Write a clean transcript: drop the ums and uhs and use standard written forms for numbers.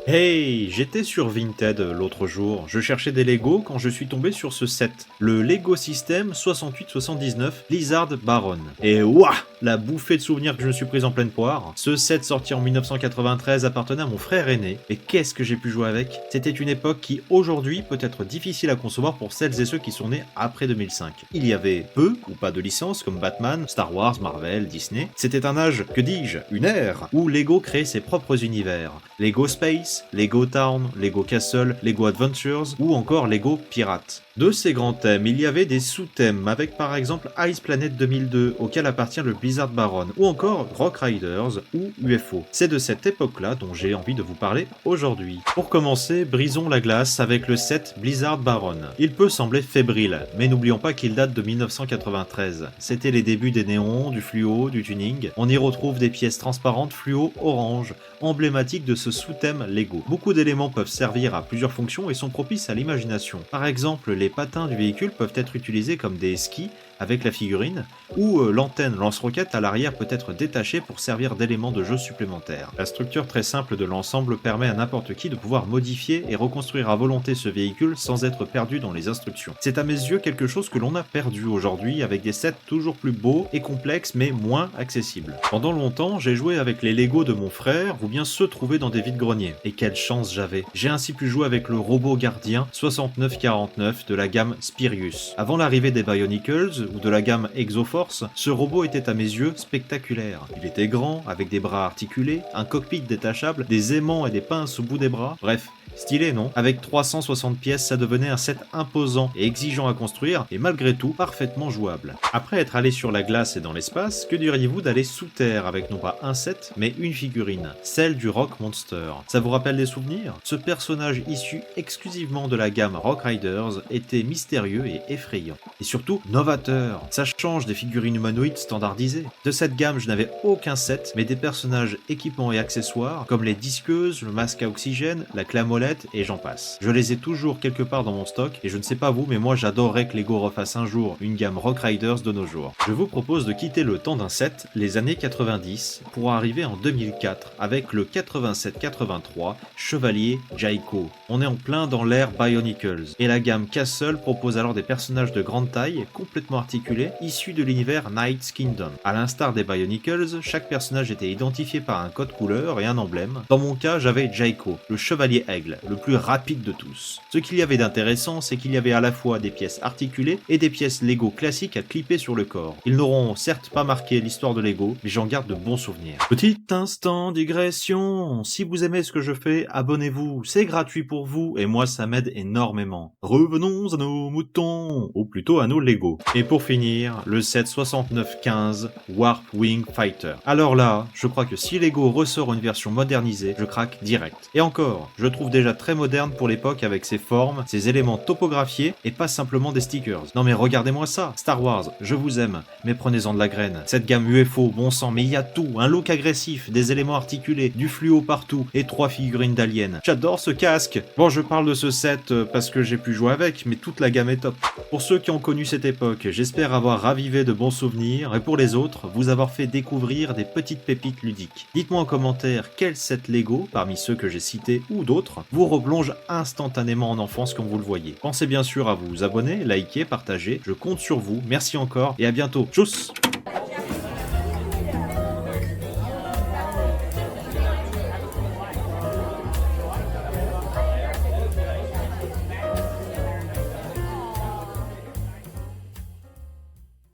Hey, j'étais sur Vinted l'autre jour, je cherchais des Lego quand je suis tombé sur ce set, le Lego System 6879 Blizzard Baron. Et ouah, la bouffée de souvenirs que je me suis prise en pleine poire. Ce set sorti en 1993 appartenait à mon frère aîné, et qu'est-ce que j'ai pu jouer avec. C'était une époque qui aujourd'hui peut être difficile à concevoir pour celles et ceux qui sont nés après 2005. Il y avait peu ou pas de licences comme Batman, Star Wars, Marvel, Disney. C'était un âge, que dis-je, une ère, où Lego créait ses propres univers. Lego Space, Lego Town, Lego Castle, Lego Adventures ou encore Lego Pirate. De ces grands thèmes, il y avait des sous-thèmes avec par exemple Ice Planet 2002 auquel appartient le Blizzard Baron ou encore Rock Riders ou UFO. C'est de cette époque-là dont j'ai envie de vous parler aujourd'hui. Pour commencer, brisons la glace avec le set Blizzard Baron. Il peut sembler fébrile, mais n'oublions pas qu'il date de 1993. C'était les débuts des néons, du fluo, du tuning. On y retrouve des pièces transparentes fluo orange, emblématiques de ce sous-thème Lego. Beaucoup d'éléments peuvent servir à plusieurs fonctions et sont propices à l'imagination. Par exemple, les patins du véhicule peuvent être utilisés comme des skis avec la figurine, ou l'antenne lance-roquette à l'arrière peut être détachée pour servir d'élément de jeu supplémentaire. La structure très simple de l'ensemble permet à n'importe qui de pouvoir modifier et reconstruire à volonté ce véhicule sans être perdu dans les instructions. C'est à mes yeux quelque chose que l'on a perdu aujourd'hui avec des sets toujours plus beaux et complexes mais moins accessibles. Pendant longtemps, j'ai joué avec les Lego de mon frère ou bien ceux trouvés dans des vides-greniers. Et quelle chance j'avais! J'ai ainsi pu jouer avec le robot gardien 6949 de la gamme Spirius. Avant l'arrivée des Bionicles ou de la gamme Exoforce, ce robot était à mes yeux spectaculaire. Il était grand, avec des bras articulés, un cockpit détachable, des aimants et des pinces au bout des bras, bref, stylé non? Avec 360 pièces, ça devenait un set imposant et exigeant à construire, et malgré tout, parfaitement jouable. Après être allé sur la glace et dans l'espace, que diriez-vous d'aller sous terre avec non pas un set, mais une figurine, celle du Rock Monster? Ça vous rappelle des souvenirs? Ce personnage issu exclusivement de la gamme Rock Riders était mystérieux et effrayant. Et surtout, novateur. Ça change des figurines humanoïdes standardisées. De cette gamme, je n'avais aucun set, mais des personnages équipements et accessoires, comme les disqueuses, le masque à oxygène, la clamolette, et j'en passe. Je les ai toujours quelque part dans mon stock, et je ne sais pas vous, mais moi j'adorerais que Lego refasse un jour une gamme Rock Riders de nos jours. Je vous propose de quitter le temps d'un set, les années 90, pour arriver en 2004, avec le 87-83 Chevalier Jaiko. On est en plein dans l'ère Bionicles, et la gamme Castle propose alors des personnages de grande taille, complètement articulés, issus de l'univers Knight's Kingdom. À l'instar des Bionicles, chaque personnage était identifié par un code couleur et un emblème. Dans mon cas, j'avais Jaiko, le chevalier aigle, le plus rapide de tous. Ce qu'il y avait d'intéressant, c'est qu'il y avait à la fois des pièces articulées et des pièces Lego classiques à clipper sur le corps. Ils n'auront certes pas marqué l'histoire de Lego, mais j'en garde de bons souvenirs. Petit instant digression, si vous aimez ce que je fais, abonnez-vous, c'est gratuit pour vous et moi ça m'aide énormément. Revenons à nos moutons, ou plutôt à nos Lego. Et pour finir, le set 6915 Warp Wing Fighter. Alors là, je crois que si Lego ressort une version modernisée, je craque direct. Et encore, je trouve déjà très moderne pour l'époque avec ses formes, ses éléments topographiés et pas simplement des stickers. Non mais regardez-moi ça, Star Wars, je vous aime, mais prenez-en de la graine. Cette gamme UFO, bon sang, mais il y a tout, un look agressif, des éléments articulés, du fluo partout et 3 figurines d'aliens. J'adore ce casque. Bon, je parle de ce set parce que j'ai pu jouer avec, mais toute la gamme est top. Pour ceux qui ont connu cette époque, j'espère avoir ravivé de bons souvenirs et pour les autres, vous avoir fait découvrir des petites pépites ludiques. Dites-moi en commentaire quel set Lego, parmi ceux que j'ai cités ou d'autres, vous replonge instantanément en enfance comme vous le voyez. Pensez bien sûr à vous abonner, liker, partager, je compte sur vous, merci encore et à bientôt. Tchuss!